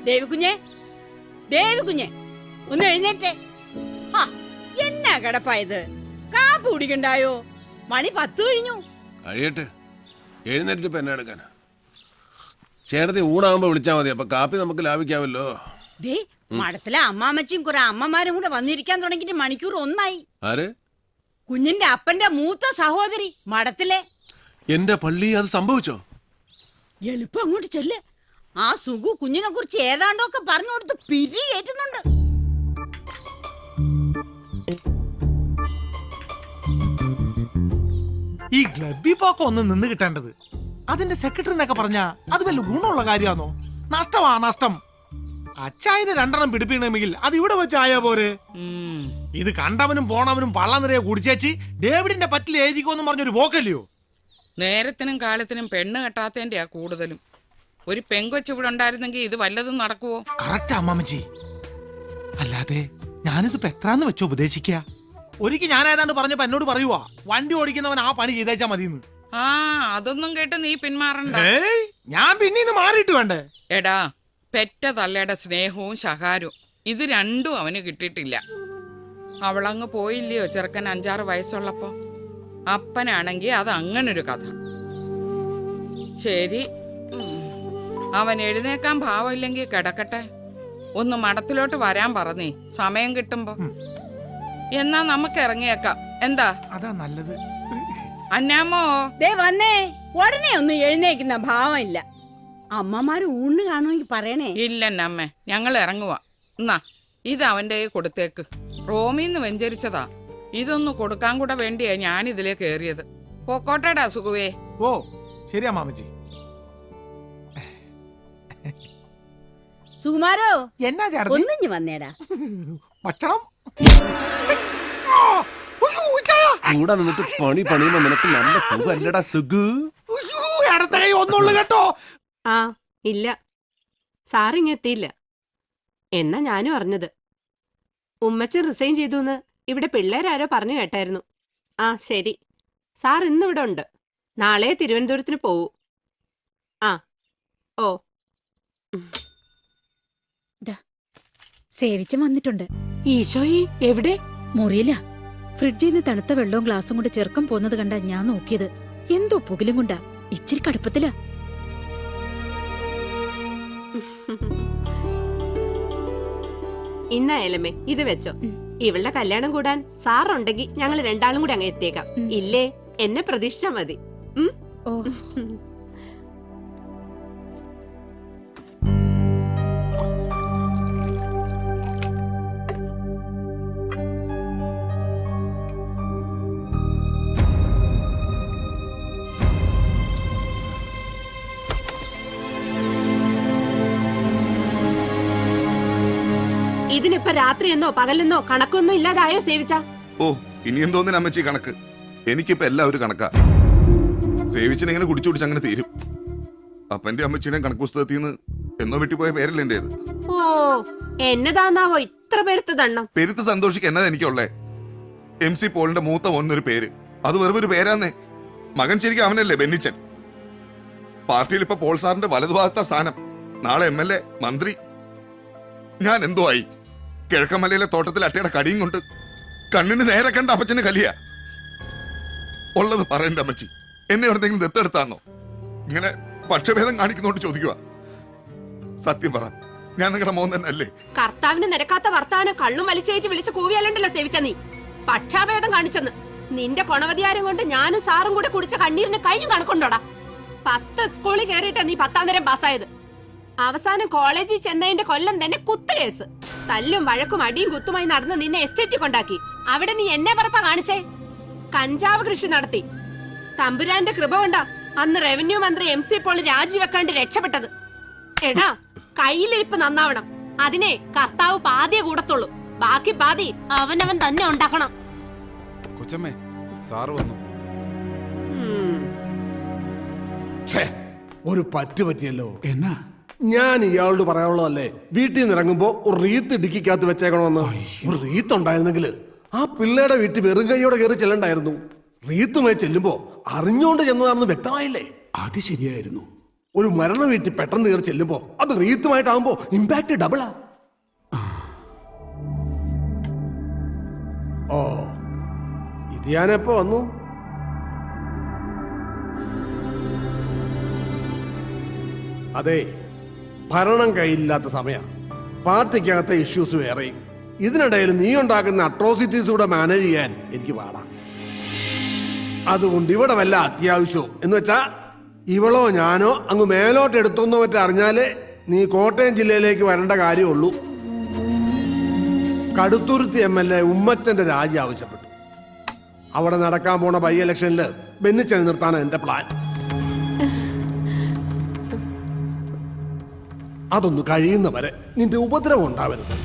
ദേവികുഞ്ഞെ, ദേവികുഞ്ഞെ, ഒന്ന് എഴുന്നേറ്റേ. എന്നാ കിടപ്പായത്? കാപ്പ് കുടിക്കണ്ടായോ? മണി 10 കഴിഞ്ഞു. കഴിയട്ടെ, എഴുന്നേറ്റ് എന്നെ എടുക്കാനാ. ചേട്ടത്തി ഊണാകുമ്പോ വിളിച്ചാ മതി, അപ്പൊ കാപ്പി നമുക്ക് ലാഭിക്കാമല്ലോ. ദേ, മഠത്തിലെ അമ്മാമ്മച്ചും കുറെ അമ്മമാരും കൂടെ വന്നിരിക്കാൻ തുടങ്ങിയിട്ട് മണിക്കൂർ 1 ആയി. ആര്? കുഞ്ഞിന്റെ അപ്പന്റെ മൂത്ത സഹോദരി മഠത്തിലെ. എന്റെ പള്ളി അത് സംഭവിച്ചോ? എളുപ്പം അങ്ങോട്ട് ചെല്ല്. ആ സുഖു കുഞ്ഞിനെ കുറിച്ച് ഏതാണ്ടൊക്കെ പറഞ്ഞു കൊടുത്ത് പിരി കയറ്റുന്നുണ്ട്. ഈ ഗ്ലബി പോക്ക ഒന്ന് നിന്ന് കിട്ടേണ്ടത്. അതിന്റെ സെക്രട്ടറി എന്നൊക്കെ പറഞ്ഞാ അത് വല്ല ഗുണമുള്ള കാര്യമാണോ? നഷ്ടമാ നഷ്ടം. അച്ചായന് 2 പിടിപ്പിക്കണമെങ്കിൽ അത് ഇവിടെ വെച്ചായ പോരെ. ഇത് കണ്ടവനും പോണവനും പള്ള നിറയെ കുടിച്ചേച്ച് ഡേവിഡിന്റെ പറ്റിൽ എഴുതിക്കോന്ന് പറഞ്ഞൊരു പോക്കല്ലയോ? നേരത്തിനും കാലത്തിനും പെണ്ണ് കെട്ടാത്തതിന്റെയാ കൂടുതലും. ഒരു പെങ്കൊച്ചു ഇവിടെ ഉണ്ടായിരുന്നെങ്കിൽ ഇത് വല്ലതും നടക്കുവോ? കറക്റ്റ് അമ്മാമ്മച്ചി. അല്ലാതെ ഞാനിത് എത്രാന്ന് വെച്ചോ ഉപദേശിക്ക. ഒരിക്കൽ ഞാൻ ഏതാണ്ട് പറഞ്ഞപ്പോ എന്നോട് പറയുവാ, വണ്ടി ഓടിക്കുന്നവൻ ആ പണി ചെയ്തേച്ചാ മതിന്ന്. അതൊന്നും കേട്ട് നീ പിന്മാറണ്ട. ഞാൻ പിന്നെ മാറിയിട്ട് വേണ്ടേ? എടാ, പെറ്റ തള്ളയുടെ സ്നേഹവും ശകാരവും ഇത് രണ്ടും അവന് കിട്ടിയിട്ടില്ല. അവളങ്ങ് പോയില്ലയോ ചെറുക്കൻ 5-6 വയസ്സുള്ളപ്പോ. അപ്പനാണെങ്കി അത് അങ്ങനൊരു കഥ. ശരി, അവൻ എഴുന്നേക്കാൻ ഭാവമില്ലെങ്കിൽ കിടക്കട്ടെ. ഒന്ന് മഠത്തിലോട്ട് വരാൻ പറഞ്ഞേ, സമയം കിട്ടുമ്പോ. എന്നാ നമുക്ക് ഇറങ്ങിയേക്കാം. എന്താ? അതാ നല്ലത്. അന്നാമോ, ദേ വന്നേ. ഉടനെ ഒന്നും എഴുന്നേക്കുന്ന ഭാവമില്ല. അമ്മമാര് ഊണ് കാണുമെങ്കിൽ പറയണേ. ഇല്ലെന്നമ്മേ, ഞങ്ങൾ ഇറങ്ങുവാ. എന്നാ ഇത് അവന്റെ കൊടുത്തേക്ക്. റോമിന്ന് വെഞ്ചരിച്ചതാ. ഇതൊന്ന് കൊടുക്കാൻ കൂടെ വേണ്ടിയാ ഞാൻ ഇതിലേക്ക് കയറിയത്. പൊക്കോട്ടേടാ സുഖുവേ. ഓ ശരി അമ്മാമ്മച്ചി. സുകുമാരോ, എന്നാ ചേട്ടൻ ഒന്നിഞ്ഞു വന്നേടാ. ഭക്ഷണം കൂടെ നിന്നിട്ട് പണി പണിയുമ്പോ നിനക്ക് നല്ല സുഖല്ലടാ സുഖു. ഒന്നുള്ളു കേട്ടോ. ആ ഇല്ല, സാറിങ്ങ എത്തിയില്ല എന്നാ ഞാനും അറിഞ്ഞത്. ഉമ്മച്ചൻ റിസൈൻ ചെയ്തു ഇവിടെ പിള്ളേരാരോ പറഞ്ഞു കേട്ടായിരുന്നു. ആ ശരി, സാർ ഇന്നിവിടെ ഉണ്ട്. നാളെ തിരുവനന്തപുരത്തിന് പോവൂ. ആ ഓ. സേവിച്ചൻ വന്നിട്ടുണ്ട്. ഈശോയി, എവിടെ? മുറിയില്ല. ഫ്രിഡ്ജിൽ നിന്ന് തണുത്ത വെള്ളവും ഗ്ലാസും കൊണ്ട് ചെറുക്കം പോന്നത് കണ്ടാ ഞാൻ നോക്കിയത്. എന്തോ പുകിലും കൊണ്ടാ. ഇച്ചിരി കടുപ്പത്തില. ഇന്നായാലമ്മേ ഇത് വെച്ചോ. ഇവളുടെ കല്യാണം കൂടാൻ സാറുണ്ടെങ്കിൽ ഞങ്ങൾ 2 കൂടി അങ്ങ് എത്തിയേക്കാം. ഇല്ലേ, എന്നെ പ്രതീക്ഷിച്ചാ മതി. ഓ, ഇതിനിപ്പോ രാത്രിയെന്നോ പകലെന്നോ കണക്കൊന്നും ഇല്ലാതായോ സേവിച്ച? ഓ, ഇനി എന്തോന്നിന് അമ്മച്ചി കണക്ക്? എനിക്കിപ്പോ എല്ലാവരും കണക്കാ. സേവിച്ചിനെങ്ങനെ കുടിച്ചു കുടിച്ച് അങ്ങനെ തീരും. അപ്പന്റെ അമ്മച്ചിയുടെയും കണക്ക് പുസ്തകത്തിൽ നിന്ന് എന്നോ വെട്ടിപ്പോയ പേരല്ലേ എന്റേത്. ഓ, എന്നതാന്നാവോ ഇത്ര പെരുത്ത ദണ്ണം? പെരുത്ത് സന്തോഷിക്ക് എന്നതാ എനിക്കുള്ളേ. MC പോളിന്റെ മൂത്ത ഒന്നൊരു പേര്, അത് വെറും ഒരു പേരാന്നേ. മകൻ ശരിക്കും അവനല്ലേ, ബെന്നിച്ചൻ. പാർട്ടിയിൽ ഇപ്പൊ പോൾ സാറിന്റെ വലതുഭാഗത്ത സ്ഥാനം. നാളെ MLA, മന്ത്രി. ഞാൻ എന്തോ ആയി. കിഴക്കമലയിലെ തോട്ടത്തിൽ അട്ടയുടെ കടിയും കൊണ്ട് കണ്ണിന് നേരെ കണ്ട അപ്പച്ചന് കലിയ. ഉള്ളത് പറയണ്ട അമ്മച്ചി, എന്നെ എവിടെന്തെങ്കിലും ദത്തെടുത്താന്നോ? ഇങ്ങനെ പക്ഷഭേദം കാണിക്കുന്നോണ്ട് ചോദിക്കുക. സത്യം പറ, ഞാൻ നിങ്ങളുടെ മോൻ തന്നെ അല്ലേ? കർത്താവിന് നിരക്കാത്ത വർത്താനം കള്ളും വലിച്ചേച്ച് വിളിച്ച് കൂവിയാലണ്ടല്ലോ സേവിച്ച നീ. പക്ഷാഭേദം കാണിച്ചെന്ന്. നിന്റെ കൊണവധികാരം കൊണ്ട് ഞാനും സാറും കൂടെ കുടിച്ച കണ്ണീരിന് കയ്യും കണക്കുണ്ടോടാ. 10 സ്കൂളിൽ കയറിയിട്ടാ നീ 10ാം തരം പാസ്സായത്. അവസാനം കോളേജിൽ ചെന്നതിന്റെ കൊല്ലം തന്നെ കുത്തുകേസ്. തല്ലും വഴക്കും അടിയും കുത്തുമായി നടന്ന് നിന്നെ എസ്റ്റേറ്റിൽ കൊണ്ടാക്കി. അവിടെ നീ എന്നെ പറപ്പാ കാണിച്ചേ. കഞ്ചാവ് കൃഷി നടത്തി. തമ്പുരാന്റെ കൃപ കൊണ്ടാ അന്ന് റവന്യൂ മന്ത്രി MC പോൾ രാജിവെക്കാണ്ട് രക്ഷപ്പെട്ടത്. എടാ, കയ്യിലിരിപ്പ് നന്നാവണം. അതിനെ കർത്താവ് പാതിയെ കൂടത്തുള്ളൂ. ബാക്കി പാതി അവനവൻ തന്നെ ഉണ്ടാക്കണം. കൊച്ചമ്മേ, സാറ് വന്നു. ഒരു പറ്റിയല്ലോ. എന്നാ? ഞാൻ ഇയാളോട് പറയാനുള്ളതല്ലേ, വീട്ടിൽ നിന്ന് ഇറങ്ങുമ്പോ ഒരു റീത്ത് ഇടുക്കിക്കകത്ത് വെച്ചേക്കണമെന്ന്. ഒരു റീത്ത് ഉണ്ടായിരുന്നെങ്കിൽ ആ പിള്ളേരുടെ വീട്ടിൽ വെറും കൈയോടെ കയറി ചെല്ലണ്ടായിരുന്നു. റീത്തുമായി ചെല്ലുമ്പോ അറിഞ്ഞോണ്ട് ചെന്നതാണെന്ന് വ്യക്തമായില്ലേ? അത് ശരിയായിരുന്നു. ഒരു മരണ വീട്ടിൽ പെട്ടെന്ന് കയറി ചെല്ലുമ്പോ അത് റീത്തുമായിട്ടാവുമ്പോ ഇമ്പാക്ട് ഡബിളാ. ഓ, ഇത് ഞാനെപ്പോ വന്നു? അതെ, ഭരണം കയ്യില്ലാത്ത സമയം, പാർട്ടിക്കകത്തെ ഇഷ്യൂസ് വേറെയും. ഇതിനിടയിൽ നീ ഉണ്ടാക്കുന്ന അട്രോസിറ്റീസ് കൂടെ മാനേജ് ചെയ്യാൻ എനിക്ക് പാടാം. അതുകൊണ്ട് ഇവിടെ വല്ല അത്യാവശ്യവും എന്ന് വെച്ചാ ഇവളോ ഞാനോ അങ്ങ് മേലോട്ട് എടുത്തോന്നോ മറ്റോ അറിഞ്ഞാലേ നീ കോട്ടയം ജില്ലയിലേക്ക് വരേണ്ട കാര്യമുള്ളൂ. കടുത്തുരുത്തി MLA ഉമ്മച്ചന്റെ രാജി ആവശ്യപ്പെട്ടു. അവിടെ നടക്കാൻ പോണ ബൈ ഇലക്ഷനിൽ ബെന്നിച്ചനെ നിർത്താനാണ് എന്റെ പ്ലാൻ. അതൊന്ന് കഴിയുന്നവരെ നിന്റെ ഉപദ്രവം ഉണ്ടാവരുത്.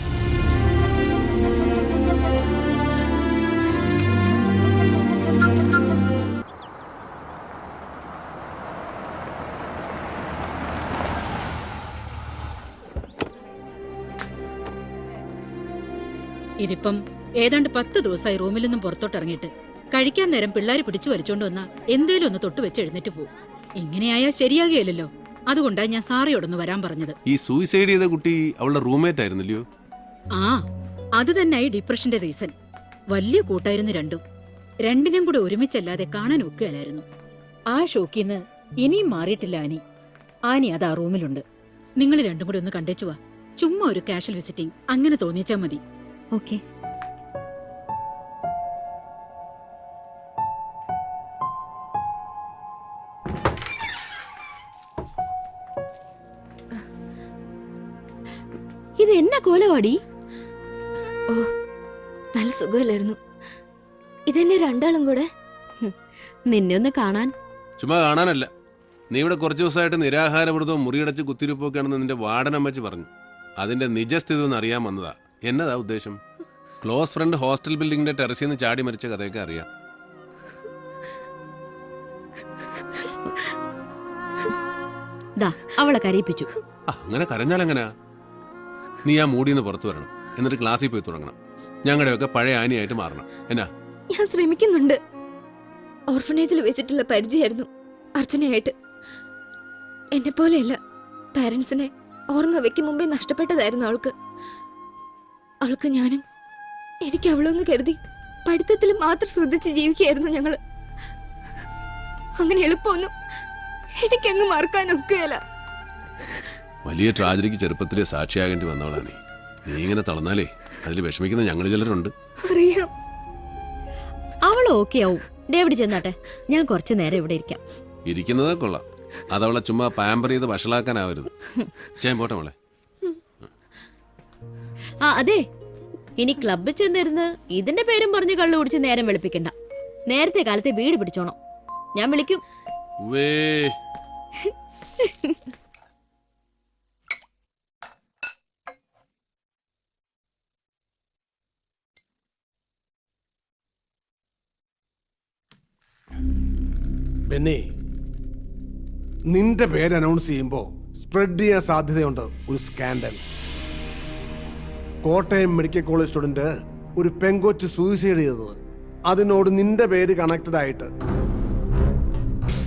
ഇതിപ്പം ഏതാണ്ട് 10 ദിവസമായി റൂമിൽ നിന്നും പുറത്തോട്ട് ഇറങ്ങിയിട്ട്. കഴിക്കാൻ നേരം പിള്ളേര് പിടിച്ചു വലിച്ചോണ്ട് വന്നാ എന്തേലും ഒന്ന് തൊട്ട് വെച്ച് എഴുന്നേറ്റ് പോവും. ഇങ്ങനെയായാൽ ശരിയാകുകയല്ലോ. അതുകൊണ്ടാ ഞാൻ സാറിയോടൊന്ന് വരാൻ പറഞ്ഞത്. ഈ സൂയിസൈഡ് ചെയ്ത കുട്ടി അവളുടെ റൂംമേറ്റ് ആയിരുന്നില്ലയോ? ആ, അത് തന്നെയായി ഡിപ്രഷന്റെ റീസൺ. വലിയ കൂട്ടായിരുന്നു രണ്ടും. രണ്ടിനും കൂടെ ഒരുമിച്ചല്ലാതെ കാണാൻ ഒക്കുകയല്ലായിരുന്നു. ആ ഷോക്കിന്ന് ഇനിയും മാറിയിട്ടില്ല ആനി. ആനി അത് ആ റൂമിലുണ്ട്. നിങ്ങൾ രണ്ടും കൂടെ ഒന്ന് കണ്ടേച്ചുവാ. ചുമ്മാ ഒരു കാഷ്വൽ വിസിറ്റിംഗ് അങ്ങനെ തോന്നിച്ചാ മതി. ഓക്കെ. ഇത് എന്നാ കോലവാടി? ഓ, നല്ല സുഖമല്ലായിരുന്നു. ഇതെന്നെ രണ്ടാളും കൂടെ. നിന്നെ ഒന്ന് കാണാൻ. ചുമ്മാ കാണാനല്ല, നീ ഇവിടെ കുറച്ച് ദിവസമായിട്ട് നിരാഹാരവ്രതവും മുറിയടച്ച് കുത്തിരിപ്പൊക്കെയാണെന്ന് നിന്റെ വാർഡനമ്മച്ചി പറഞ്ഞു. അതിന്റെ നിജസ്ഥിതി ഒന്ന് അറിയാൻ വന്നതാ. എന്നതാ ഉദ്ദേശം? ക്ലോസ് ഫ്രണ്ട് ഹോസ്റ്റൽ ബിൽഡിങ്ങിന്റെ ടെറസിൽ നിന്ന് ചാടി മരിച്ച കഥയൊക്കെ അറിയാം. ദാ അവളെ കരയിപ്പിച്ചു. അങ്ങനെ കരഞ്ഞാലെങ്ങനാ? നീ ആ മൂടിന്ന് പുറത്തു വരണം. എന്നിട്ട് ക്ലാസ്സിൽ പോയി തുടങ്ങണം. ഞങ്ങളുടെയൊക്കെ പഴയ ആനിയായിട്ട് മാറണം. എന്നാ? ഞാൻ ശ്രമിക്കുന്നുണ്ട്. ഓർഫനേജിൽ വെച്ചിട്ടുള്ള പരിചയമായിരുന്നു അർച്ചനയായിട്ട്. എന്നെ പോലെയല്ല, പാരന്റ്സിനെ ഓർമ്മ വെക്കും മുമ്പേ നഷ്ടപ്പെട്ടതായിരുന്നു അവൾക്ക്. അവൾക്ക് ഞാനും എനിക്ക് അവളൊന്ന് കരുതി പഠിത്തത്തിൽ മാത്രം ശ്രദ്ധിച്ച് ജീവിക്കുകയായിരുന്നു ഞങ്ങള്. അങ്ങനെ എളുപ്പമൊന്നും എനിക്കങ്ങ് മറക്കാനൊക്കെയല്ല. വലിയ ട്രാജഡിക്ക് ചെറുപ്പത്തിലെ സാക്ഷിയാകേണ്ടി വന്നവളാണ് നീ. ഇങ്ങനെ തളർന്നാലേ അതിൽ വിഷമിക്കുന്ന ഞങ്ങൾ ചിലരുണ്ട്. അറിയാം. അവൾ ഓക്കെ ആവും. ഡേവിഡ് ചെന്നാട്ടെ, ഞാൻ കുറച്ചു നേരം ഇവിടെ ഇരിക്കാം. ഇരിക്കുന്നതൊക്കെ കൊള്ളാം. അതവളെ ചുമ്മാ പാമ്പർ ചെയ്ത് വഷളാക്കാനാവരുത്. ചെയ്യാൻ പോട്ടെ മോളെ. ആ അതെ, ഇനി ക്ലബ്ബിൽ ചെന്നിരുന്ന് ഇതിന്റെ പേരും പറഞ്ഞ് കള്ളു കുടിച്ച് നേരം വെളുപ്പിക്കണ്ട. നേരത്തെ കാലത്തെ വീട് പിടിച്ചോണം. ഞാൻ വിളിക്കും. ബെന്നി, നിന്റെ പേര് അനൗൺസ് ചെയ്യുമ്പോ സ്പ്രെഡ് ചെയ്യാൻ സാധ്യതയുണ്ട് ഒരു scandal. Kottayam medical college student ഒരു പെങ്കൊച്ച് സൂയിസൈഡ് ചെയ്തത്, അതിനോട് നിന്റെ പേര് കണക്റ്റഡ് ആയിട്ട്.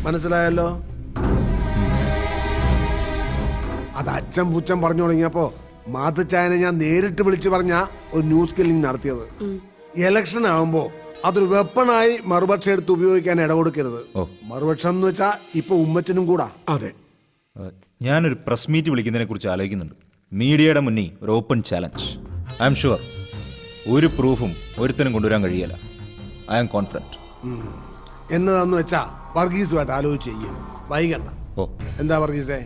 മനസ്സിലായല്ലോ? അത് അച്ഛൻ പുച്ഛൻ പറഞ്ഞു തുടങ്ങിയപ്പോ മാതച്ചായനെ ഞാൻ നേരിട്ട് വിളിച്ചു പറഞ്ഞ ഒരു ന്യൂസ് കില്ലിംഗ് നടത്തിയത്. ഇലക്ഷൻ ആവുമ്പോ അതൊരു വെപ്പണായി മറുപക്ഷം എടുത്ത് ഉപയോഗിക്കാൻ ഇടകൊടുക്കരുത്. മറുപക്ഷം എന്ന് വെച്ചാ ഇപ്പൊ ഉമ്മച്ചനും കൂടാ. അതെ, ഞാനൊരു പ്രസ് മീറ്റ് വിളിക്കുന്നതിനെ കുറിച്ച് ആലോചിക്കുന്നുണ്ട്. മീഡിയയുടെ മുന്നിൽ ഒരു open challenge. I am sure ഒരു പ്രൂഫും ഒരുത്തനും കൊണ്ടുവരാൻ കഴിയില്ല. I am confident. എന്നതാന്ന് വെച്ചാ വർഗീസുമായിട്ട് ആലോചിച്ച് ചെയ്യും. വൈകണ്ട. എന്താ വർഗീസേ?